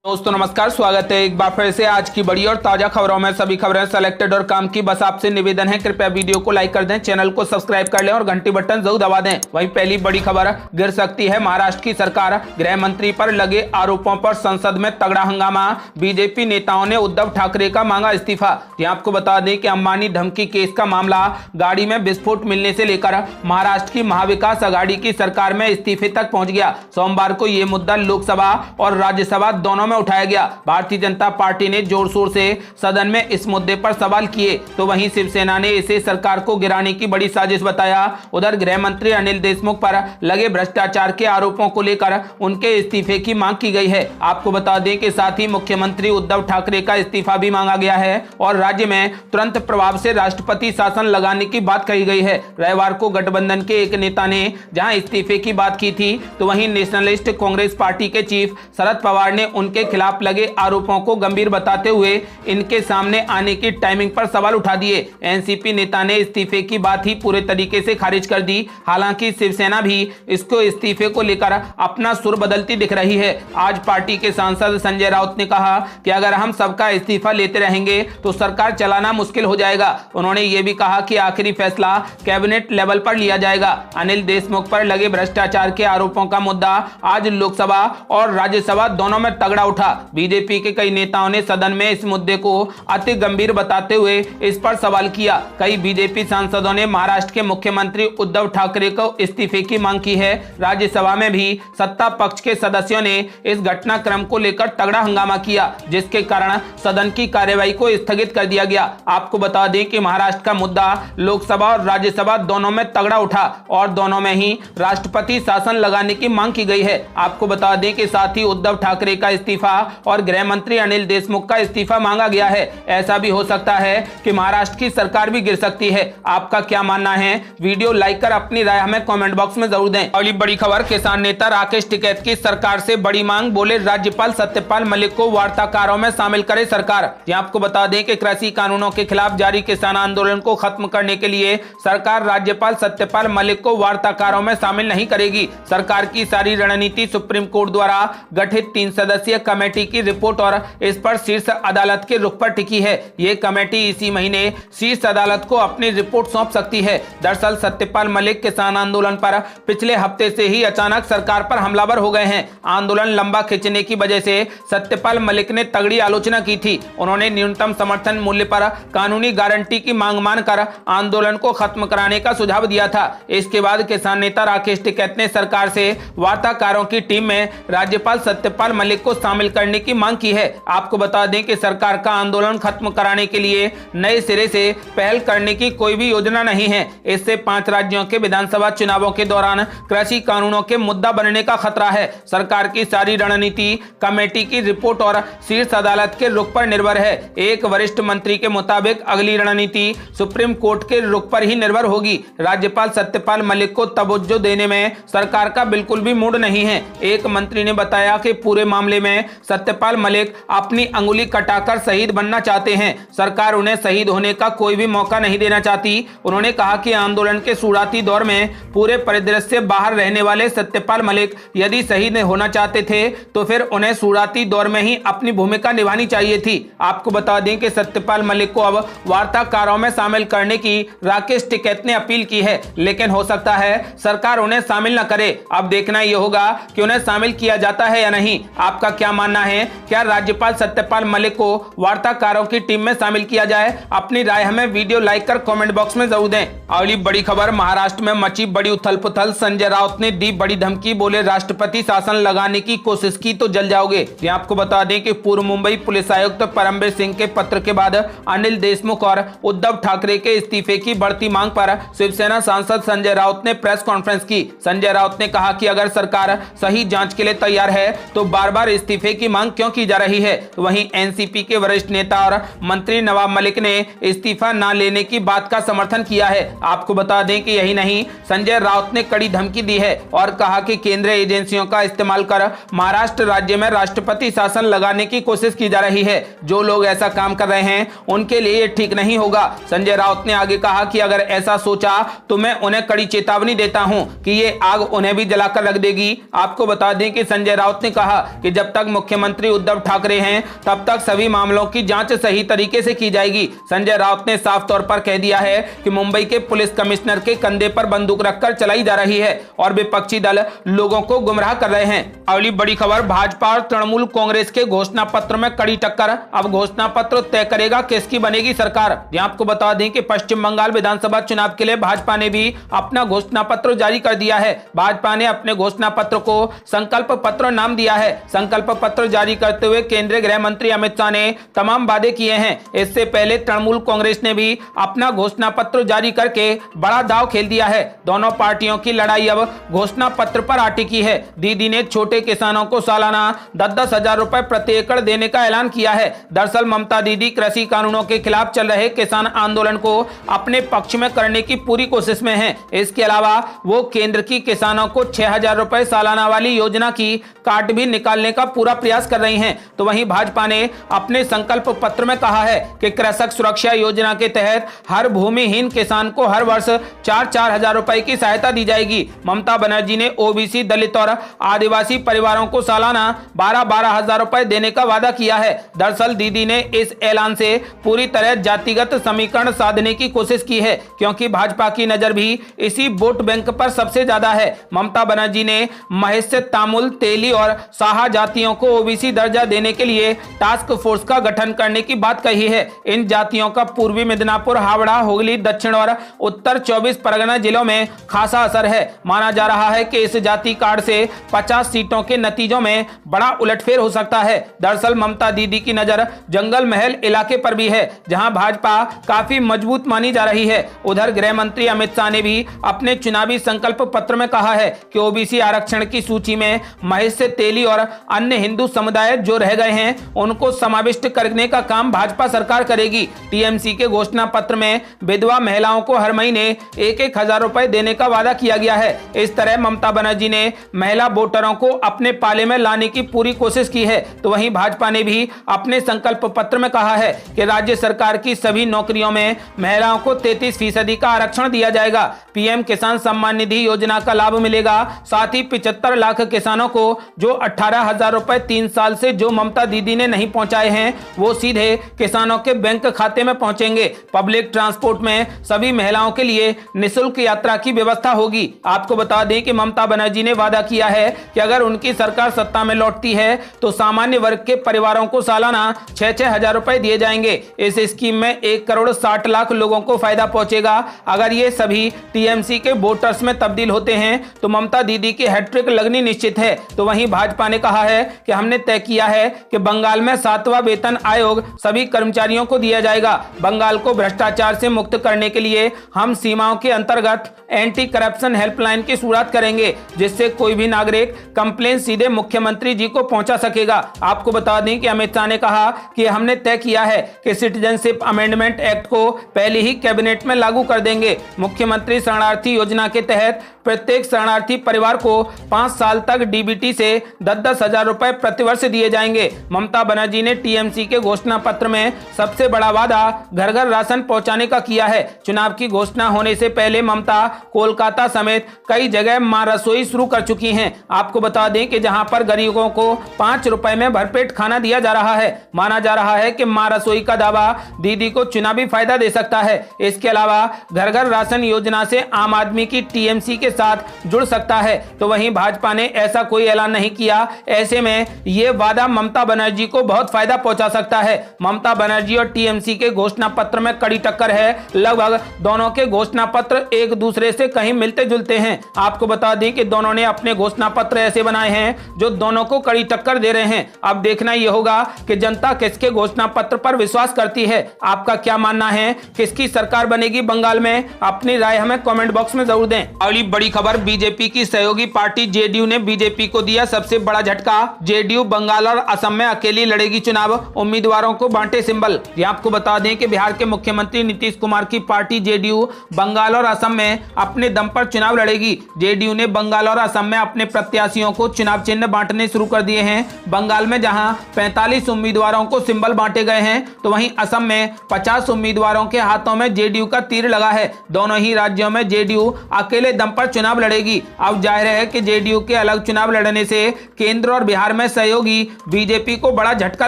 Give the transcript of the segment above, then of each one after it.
दोस्तों नमस्कार, स्वागत है एक बार फिर से आज की बड़ी और ताजा खबरों में। सभी खबरें सेलेक्टेड और काम की, बस आपसे निवेदन है कृपया वीडियो को लाइक कर दें, चैनल को सब्सक्राइब कर लें और घंटी बटन जरूर दबा दें। वहीं पहली बड़ी खबर, गिर सकती है महाराष्ट्र की सरकार, गृह मंत्री पर लगे आरोपों पर संसद में तगड़ा हंगामा। बीजेपी नेताओं ने उद्धव ठाकरे का मांगा इस्तीफा। आपको बता दें कि अंबानी धमकी केस का मामला, गाड़ी में विस्फोट मिलने से लेकर महाराष्ट्र की महाविकास आघाड़ी की सरकार में इस्तीफे तक पहुंच गया। सोमवार को यह मुद्दा लोकसभा और राज्यसभा दोनों में उठाया गया। भारतीय जनता पार्टी ने जोर शोर से सदन में इस मुद्दे पर सवाल किए, तो वहीं शिवसेना ने इसे सरकार को गिराने की बड़ी साजिश बताया। उधर गृह मंत्री अनिल देशमुख पर लगे भ्रष्टाचार के आरोपों को लेकर उनके इस्तीफे की मांग की गई है। आपको बता दें कि साथ ही मुख्यमंत्री उद्धव ठाकरे का इस्तीफा भी मांगा गया है और राज्य में तुरंत प्रभाव से राष्ट्रपति शासन लगाने की बात कही गई है। रविवार को गठबंधन के एक नेता ने जहां इस्तीफे की बात की थी, तो वहीं नेशनलिस्ट कांग्रेस पार्टी के चीफ शरद पवार ने उनके खिलाफ लगे आरोपों को गंभीर बताते हुए इनके सामने आने की टाइमिंग पर सवाल उठा दिए। एनसीपी नेता ने इस्तीफे की बात ही पूरे तरीके से खारिज कर दी। हालांकि शिवसेना भी इसको इस्तीफे को लेकर अपना सुर बदलती दिख रही है। आज पार्टी के सांसद संजय राउत ने कहा कि अगर हम सबका इस्तीफा लेते रहेंगे तो सरकार चलाना मुश्किल हो जाएगा। उन्होंने ये भी कहा कि आखिरी फैसला कैबिनेट लेवल पर लिया जाएगा। अनिल देशमुख पर लगे भ्रष्टाचार के आरोपों का मुद्दा आज लोकसभा और राज्यसभा दोनों में तगड़ा उठा। बीजेपी के कई नेताओं ने सदन में इस मुद्दे को अति गंभीर बताते हुए इस पर सवाल किया। कई बीजेपी सांसदों ने महाराष्ट्र के मुख्यमंत्री उद्धव ठाकरे को इस्तीफे की मांग की है। राज्यसभा में भी सत्ता पक्ष के सदस्यों ने इस घटनाक्रम को लेकर तगड़ा हंगामा किया, जिसके कारण सदन की कार्यवाही को स्थगित कर दिया गया। आपको बता दें कि महाराष्ट्र का मुद्दा लोकसभा और राज्यसभा दोनों में तगड़ा उठा और दोनों में ही राष्ट्रपति शासन लगाने की मांग की गई है। आपको बता दें कि साथ ही उद्धव ठाकरे का इस्तीफा और गृह मंत्री अनिल देशमुख का इस्तीफा मांगा गया है। ऐसा भी हो सकता है कि महाराष्ट्र की सरकार भी गिर सकती है। आपका क्या मानना है? वीडियो लाइक कर अपनी राय हमें कमेंट बॉक्स में जरूर दें। अगली बड़ी खबर, किसान नेता राकेश टिकैत की सरकार से बड़ी मांग, बोले राज्यपाल सत्यपाल मलिक को वार्ताकारों में शामिल करे सरकार। आपको बता दें कि कृषि कानूनों के खिलाफ जारी किसान आंदोलन को खत्म करने के लिए सरकार राज्यपाल सत्यपाल मलिक को वार्ताकारों में शामिल नहीं करेगी। सरकार की सारी रणनीति सुप्रीम कोर्ट द्वारा गठित 3 सदस्यीय कमेटी की रिपोर्ट और इस पर शीर्ष अदालत के रुख पर टिकी है। ये कमेटी इसी महीने शीर्ष अदालत को अपनी रिपोर्ट सौंप सकती है। दरअसल सत्यपाल मलिक किसान आंदोलन पर पिछले हफ्ते से ही अचानक सरकार पर हमलावर हो गए हैं। आंदोलन लंबा खिंचने की वजह से सत्यपाल मलिक ने तगड़ी आलोचना की थी। उन्होंने न्यूनतम समर्थन मूल्य पर कानूनी गारंटी की मांग मानकर आंदोलन को खत्म कराने का सुझाव दिया था। इसके बाद किसान नेता राकेश टिकैत ने सरकार से वार्ताकारों की टीम में राज्यपाल सत्यपाल मलिक को शामिल करने की मांग की है। आपको बता दें कि सरकार का आंदोलन खत्म कराने के लिए नए सिरे से पहल करने की कोई भी योजना नहीं है। इससे 5 राज्यों के विधानसभा चुनावों के दौरान कृषि कानूनों के मुद्दा बनने का खतरा है। सरकार की सारी रणनीति कमेटी की रिपोर्ट और शीर्ष अदालत के रुख पर निर्भर है। एक वरिष्ठ मंत्री के मुताबिक अगली रणनीति सुप्रीम कोर्ट के रुख पर ही निर्भर होगी। राज्यपाल सत्यपाल मलिक को तवज्जो देने में सरकार का बिल्कुल भी मूड नहीं है। एक मंत्री ने बताया कि पूरे मामले में सत्यपाल मलिक अपनी अंगुली कटाकर शहीद बनना चाहते हैं। सरकार उन्हें शहीद होने का कोई भी मौका नहीं देना चाहती। उन्होंने कहा कि आंदोलन के शुरुआती दौर में पूरे परिदृश्य से बाहर रहने वाले सत्यपाल मलिक यदि शहीद होना चाहते थे तो फिर उन्हें शुरुआती दौर में ही अपनी भूमिका निभानी चाहिए थी। आपको बता दें कि सत्यपाल मलिक को अब वार्ताकारों में शामिल करने की राकेश टिकैत ने अपील की है, लेकिन हो सकता है सरकार उन्हें शामिल न करे। अब देखना यह होगा कि उन्हें शामिल किया जाता है या नहीं। आपका क्या मानना है? क्या राज्यपाल सत्यपाल मलिक को वार्ताकारों की टीम में शामिल किया जाए? अपनी राय हमें वीडियो लाइक कर कमेंट बॉक्स में जरूर दें। अगली बड़ी खबर, महाराष्ट्र में मची बड़ी उथल पुथल, संजय राउत ने दी बड़ी धमकी, बोले राष्ट्रपति शासन लगाने की कोशिश की तो जल जाओगे। आपको बता दें कि पूर्व मुंबई पुलिस आयुक्त परमबीर सिंह के पत्र के बाद अनिल देशमुख और उद्धव ठाकरे के इस्तीफे की बढ़ती मांग पर शिवसेना सांसद संजय राउत ने प्रेस कॉन्फ्रेंस की। संजय राउत ने कहा कि अगर सरकार सही जांच के लिए तैयार है तो बार बार इस्तीफे की मांग क्यों की जा रही है। वहीं एनसीपी के वरिष्ठ नेता और मंत्री नवाब मलिक ने इस्तीफा न लेने की बात का समर्थन किया है। आपको बता दें कि यही नहीं, संजय राउत ने कड़ी धमकी दी है और कहा कि केंद्रीय एजेंसियों का इस्तेमाल कर महाराष्ट्र राज्य में राष्ट्रपति शासन लगाने की कोशिश की जा रही है। जो लोग ऐसा काम कर रहे हैं उनके लिए ये ठीक नहीं होगा। संजय राउत ने आगे कहा कि अगर ऐसा सोचा तो मैं उन्हें कड़ी चेतावनी देता हूं कि ये आग उन्हें भी जलाकर रख देगी। आपको बता दें कि संजय राउत ने कहा कि जब तक मुख्यमंत्री उद्धव ठाकरे हैं तब तक सभी मामलों की जांच सही तरीके से की जाएगी। संजय राउत ने साफ तौर पर कह दिया है कि मुंबई के पुलिस कमिश्नर के कंधे पर बंदूक रखकर चलाई जा रही है और विपक्षी दल लोगों को गुमराह कर रहे हैं। अगली बड़ी खबर, भाजपा और तृणमूल कांग्रेस के घोषणा पत्र में कड़ी टक्कर। अब घोषणा पत्र तय करेगा किसकी बनेगी सरकार। आपको बता दें कि पश्चिम बंगाल विधानसभा चुनाव के लिए भाजपा ने भी अपना घोषणा पत्र जारी कर दिया है। भाजपा ने अपने घोषणा पत्र को संकल्प पत्र नाम दिया है। संकल्प पत्र जारी करते हुए केंद्रीय गृह मंत्री अमित शाह ने तमाम वादे किए हैं। इससे पहले तृणमूल कांग्रेस ने भी अपना घोषणा पत्र जारी करके बड़ा दांव खेल दिया है। दोनों पार्टियों की लड़ाई अब घोषणा पत्र पर आ टिकी है। दीदी ने छोटे किसानों को सालाना 10-10 हजार रुपए प्रति एकड़ देने का ऐलान किया है। दरअसल ममता दीदी कृषि कानूनों के खिलाफ चल रहे किसान आंदोलन को अपने पक्ष में करने की पूरी कोशिश में हैं। इसके अलावा वो केंद्र की किसानों को 6,000 रुपए सालाना वाली योजना की काट भी निकालने का पूरा प्रयास कर रही हैं। तो वहीं भाजपा ने अपने संकल्प पत्र में कहा है कि कृषक सुरक्षा योजना के तहत हर भूमिहीन किसान को हर वर्ष 4-4 हजार रुपए की सहायता दी जाएगी। ममता बनर्जी ने ओबीसी, दलित और आदिवासी परिवारों को सालाना 12-12 हजार रुपए देने का वादा किया है। दरअसल दीदी ने इस ऐलान से पूरी तरह जातिगत समीकरण साधने की कोशिश की है, क्योंकि भाजपा की नजर भी इसी वोट बैंक पर सबसे ज्यादा है। ममता बनर्जी ने महिष्य, तामुल, तेली और साहा जातियों को ओबीसी दर्जा देने के लिए टास्क फोर्स का गठन करने की बात कही है। इन जातियों का पूर्वी मिदनापुर, हावड़ा, हुगली, दक्षिण और उत्तर 24 परगना जिलों में खासा असर है। माना जा रहा है कि इस जाति कार्ड से 50 सीटों के नतीजों में बड़ा उलटफेर हो सकता है। दरअसल ममता दीदी की नजर जंगल महल इलाके पर भी है, जहां भाजपा काफी मजबूत मानी जा रही है। उधर गृह मंत्री अमित शाह ने भी अपने चुनावी संकल्प पत्र में कहा है कि ओबीसी आरक्षण की सूची में महिष्य, तेली और अन्य हिंदू समुदाय जो रह गए हैं उनको समाविष्ट करने का काम भाजपा सरकार करेगी। टीएमसी के घोषणा पत्र में विधवा महिलाओं को हर महीने 1-1 हजार रुपए देने का वादा किया गया है। इस तरह ममता बनर्जी ने महिला वोटरों को अपने पाले में लाने की पूरी कोशिश की है। तो वहीं भाजपा ने भी अपने संकल्प पत्र में कहा है कि राज्य सरकार की सभी नौकरियों में महिलाओं को 33% का आरक्षण दिया जाएगा। पीएम किसान सम्मान निधि योजना का लाभ मिलेगा। साथ ही 75 लाख किसानों को जो 18 हजार रुपए 3 साल से जो ममता दीदी ने नहीं पहुंचाए हैं वो सीधे किसानों के बैंक खाते में पहुंचेंगे। पब्लिक ट्रांसपोर्ट में सभी महिलाओं के लिए निःशुल्क यात्रा की व्यवस्था होगी। आपको बता दें कि ममता बनर्जी ने वादा किया है कि अगर उनकी सरकार सत्ता में लौटती है तो सामान्य वर्ग के परिवारों को सालाना 6-6 हजार रुपए दिए जाएंगे। इस स्कीम में 1 करोड़ 60 लाख लोगों को फायदा पहुंचेगा। अगर ये सभी टीएमसी के वोटर्स में तब्दील होते हैं तो ममता दीदी की हैट्रिक लगनी निश्चित है। तो वहीं भाजपा ने कहा है कि हमने तय किया है कि बंगाल में 7वां वेतन आयोग सभी कर्मचारियों को दिया जाएगा। बंगाल को भ्रष्टाचार से मुक्त करने के लिए हम सीमाओं के अंतर्गत एंटी करप्शन हेल्पलाइन की शुरुआत करेंगे, जिससे कोई भी नागरिक कंप्लेन सीधे मुख्यमंत्री जी को पहुंचा सकेगा। आपको बता दें कि अमित शाह ने कहा कि हमने तय किया है कि सिटीजनशिप अमेंडमेंट एक्ट को पहले ही कैबिनेट में लागू कर देंगे। मुख्यमंत्री शरणार्थी योजना के तहत प्रत्येक शरणार्थी परिवार को 5 साल तक डीबीटी से 10-10 हजार रुपए प्रतिवर्ष दिए जाएंगे। ममता बनर्जी ने टीएमसी के घोषणा पत्र में सबसे बड़ा वादा घर घर राशन पहुंचाने का किया है। चुनाव की घोषणा होने से पहले ममता कोलकाता समेत कई जगह मां रसोई शुरू कर चुकी हैं। आपको बता दें कि जहां पर गरीबों को 5 रुपए में भरपेट खाना दिया जा रहा है। माना जा रहा है कि मां रसोई का दावा दीदी को चुनावी फायदा दे सकता है। इसके अलावा घर घर राशन योजना से आम आदमी की टीएमसी के साथ जुड़ सकता है। तो वहीं भाजपा ने ऐसा कोई ऐलान नहीं किया। ऐसे में यह वादा ममता बनर्जी को बहुत फायदा पहुंचा सकता है। ममता बनर्जी और टीएमसी के घोषणा पत्र में कड़ी टक्कर है। लगभग दोनों के घोषणा पत्र एक दूसरे से कहीं मिलते जुलते हैं। आपको बता दें कि दोनों ने अपने घोषणा पत्र ऐसे बनाए हैं जो दोनों को कड़ी टक्कर दे रहे हैं। अब देखना यह होगा कि जनता किसके घोषणा पत्र पर विश्वास करती है। आपका क्या मानना है, किसकी सरकार बनेगी बंगाल में? अपनी राय हमें कमेंट बॉक्स में जरूर दें। अगली बड़ी खबर, बीजेपी की सहयोगी पार्टी जेडीयू ने बीजेपी को दिया सबसे बड़ा झटका। जेडीयू बंगाल और असम में अकेली लड़ेगी चुनाव, उम्मीदवारों को बांटे सिंबल। आपको बता दें कि बिहार के मुख्यमंत्री नीतीश कुमार की पार्टी जेडीयू बंगाल और असम में अपने दम पर चुनाव लड़ेगी। जेडीयू ने बंगाल और असम में अपने प्रत्याशियों को चुनाव चिन्ह बांटने शुरू कर दिए हैं। बंगाल में जहां 45 उम्मीदवारों को सिंबल बांटे गए हैं, तो वहीं असम में 50 उम्मीदवारों के हाथों में जेडीयू का तीर लगा है। दोनों ही राज्यों में जेडीयू अकेले दम पर चुनाव लड़ेगी। अब जाहिर है कि जेडीयू के अलग चुनाव लड़ने से केंद्र और बिहार में सहयोगी बीजेपी को बड़ा झटका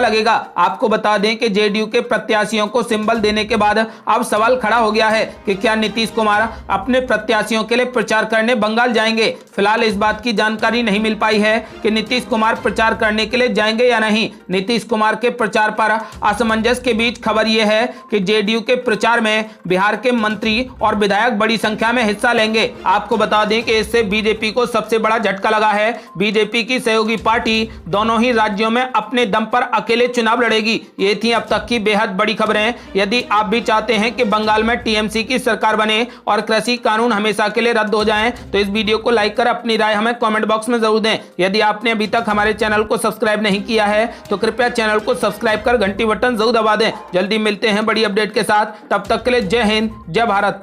लगेगा। आपको बता दें कि जेडीयू के प्रत्याशियों को सिंबल देने के बाद अब सवाल खड़ा हो गया है कि क्या नीतीश कुमार अपने प्रत्याशियों के लिए प्रचार करने बंगाल जाएंगे। फिलहाल इस बात की जानकारी नहीं मिल पाई है कि नीतीश कुमार प्रचार करने के लिए जाएंगे या नहीं। नीतीश कुमार के प्रचार पर असमंजस के बीच खबर यह है कि जेडीयू के प्रचार में बिहार के मंत्री और विधायक बड़ी संख्या में हिस्सा लेंगे। आपको बता दें कि इससे बीजेपी को सबसे बड़ा झटका लगा है। बीजेपी की सहयोगी पार्टी दोनों ही राज्यों में अपने दम पर अकेले चुनाव लड़ेगी। ये थी अब तक की बेहद बड़ी खबरें। यदि आप भी चाहते हैं कि बंगाल में टीएमसी की सरकार बने और कृषि कानून हमेशा के लिए रद्द हो जाएं, तो इस वीडियो को लाइक कर अपनी राय हमें कमेंट बॉक्स में जरूर दें। यदि आपने अभी तक हमारे चैनल को सब्सक्राइब नहीं किया है तो कृपया चैनल को सब्सक्राइब कर घंटी बटन जरूर दबा दें। जल्दी मिलते हैं बड़ी अपडेट के साथ, तब तक के लिए जय हिंद, जय भारत।